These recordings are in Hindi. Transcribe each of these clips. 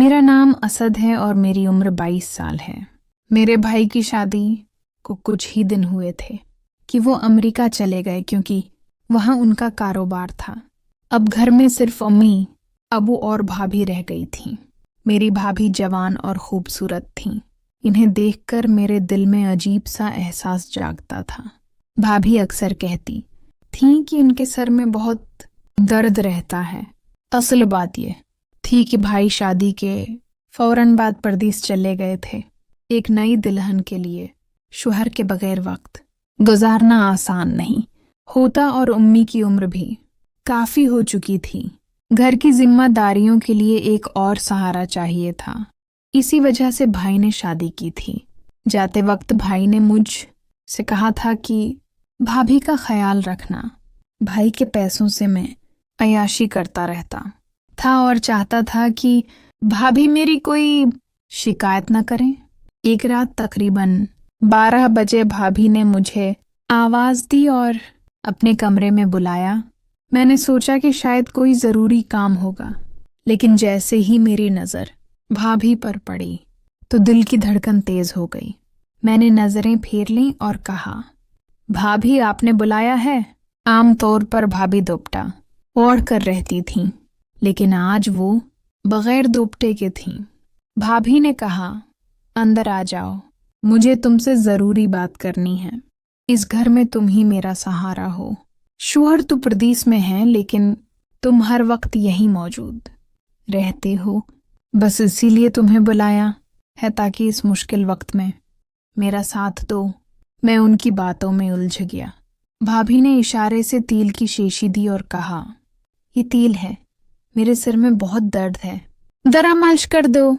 मेरा नाम असद है और मेरी उम्र 22 साल है। मेरे भाई की शादी को कुछ ही दिन हुए थे कि वो अमेरिका चले गए क्योंकि वहाँ उनका कारोबार था। अब घर में सिर्फ अम्मी, अबू और भाभी रह गई थीं। मेरी भाभी जवान और खूबसूरत थीं। इन्हें देखकर मेरे दिल में अजीब सा एहसास जागता था। भाभी अक्सर कहती थीं कि उनके सर में बहुत दर्द रहता है। असल बात ये थी कि भाई शादी के फौरन बाद परदेस चले गए थे। एक नई दुल्हन के लिए शौहर के बगैर वक्त गुजारना आसान नहीं होता और अम्मी की उम्र भी काफी हो चुकी थी। घर की जिम्मेदारियों के लिए एक और सहारा चाहिए था। इसी वजह से भाई ने शादी की थी। जाते वक्त भाई ने मुझ से कहा था कि भाभी का ख्याल रखना। भाई के पैसों से मैं अय्याशी करता रहता था और चाहता था कि भाभी मेरी कोई शिकायत न करें। एक रात तकरीबन 12 बजे भाभी ने मुझे आवाज दी और अपने कमरे में बुलाया। मैंने सोचा कि शायद कोई जरूरी काम होगा, लेकिन जैसे ही मेरी नजर भाभी पर पड़ी तो दिल की धड़कन तेज हो गई। मैंने नजरें फेर लीं और कहा, भाभी आपने बुलाया है। आमतौर पर भाभी दुपट्टा ओढ़ कर रहती थीं, लेकिन आज वो बगैर दुपट्टे के थीं। भाभी ने कहा, अंदर आ जाओ, मुझे तुमसे जरूरी बात करनी है। इस घर में तुम ही मेरा सहारा हो। शौहर तो परदेस में है, लेकिन तुम हर वक्त यहीं मौजूद रहते हो। बस इसीलिए तुम्हें बुलाया है ताकि इस मुश्किल वक्त में मेरा साथ दो। मैं उनकी बातों में उलझ गया। भाभी ने इशारे से तिल की शीशी दी और कहा, ये तिल है, मेरे सिर में बहुत दर्द है, जरा मालिश कर दो।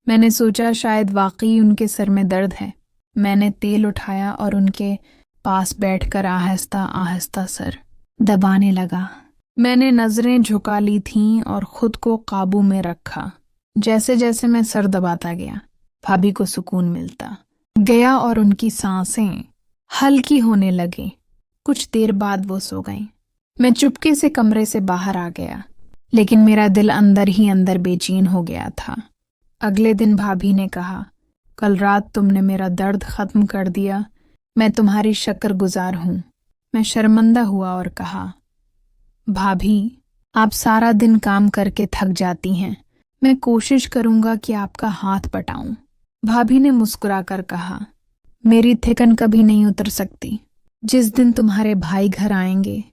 मैंने सोचा शायद वाकई उनके सिर में दर्द है। मैंने तेल उठाया और उनके पास बैठकर आहिस्ता आहिस्ता सर दबाने लगा। मैंने नजरें झुका ली थीं और खुद को काबू में रखा। जैसे जैसे मैं सर दबाता गया, भाभी को सुकून मिलता गया और उनकी सांसें हल्की होने लगी। कुछ देर बाद वो सो गईं। मैं चुपके से कमरे से बाहर आ गया, लेकिन मेरा दिल अंदर ही अंदर बेचैन हो गया था। अगले दिन भाभी ने कहा, कल रात तुमने मेरा दर्द खत्म कर दिया। मैं तुम्हारी शुक्रगुजार हूं। मैं शर्मिंदा हुआ और कहा, भाभी आप सारा दिन काम करके थक जाती हैं, मैं कोशिश करूंगा कि आपका हाथ बटाऊं। भाभी ने मुस्कुराकर कहा, मेरी थकन कभी नहीं उतर सकती। जिस दिन तुम्हारे भाई घर आएंगे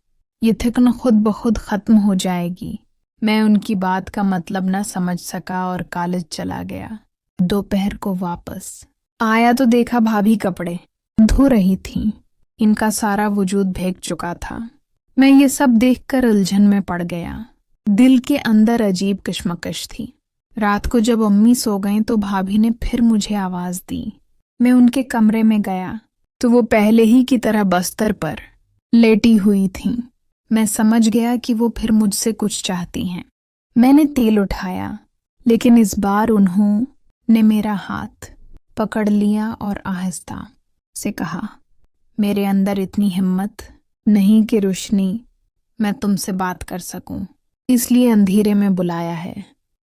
ये थकन खुद ब खुद खत्म हो जाएगी। मैं उनकी बात का मतलब न समझ सका और कॉलेज चला गया। दोपहर को वापस आया तो देखा भाभी कपड़े धो रही थीं। इनका सारा वजूद भीग चुका था। मैं ये सब देखकर उलझन में पड़ गया। दिल के अंदर अजीब कश्मकश थी। रात को जब अम्मी सो गईं तो भाभी ने फिर मुझे आवाज दी। मैं उनके कमरे में गया तो वो पहले ही की तरह बस्तर पर लेटी हुई थीं। मैं समझ गया कि वो फिर मुझसे कुछ चाहती हैं। मैंने तेल उठाया, लेकिन इस बार उन्होंने मेरा हाथ पकड़ लिया और आहिस्ता से कहा, मेरे अंदर इतनी हिम्मत नहीं कि रोशनी मैं तुमसे बात कर सकूं, इसलिए अंधेरे में बुलाया है।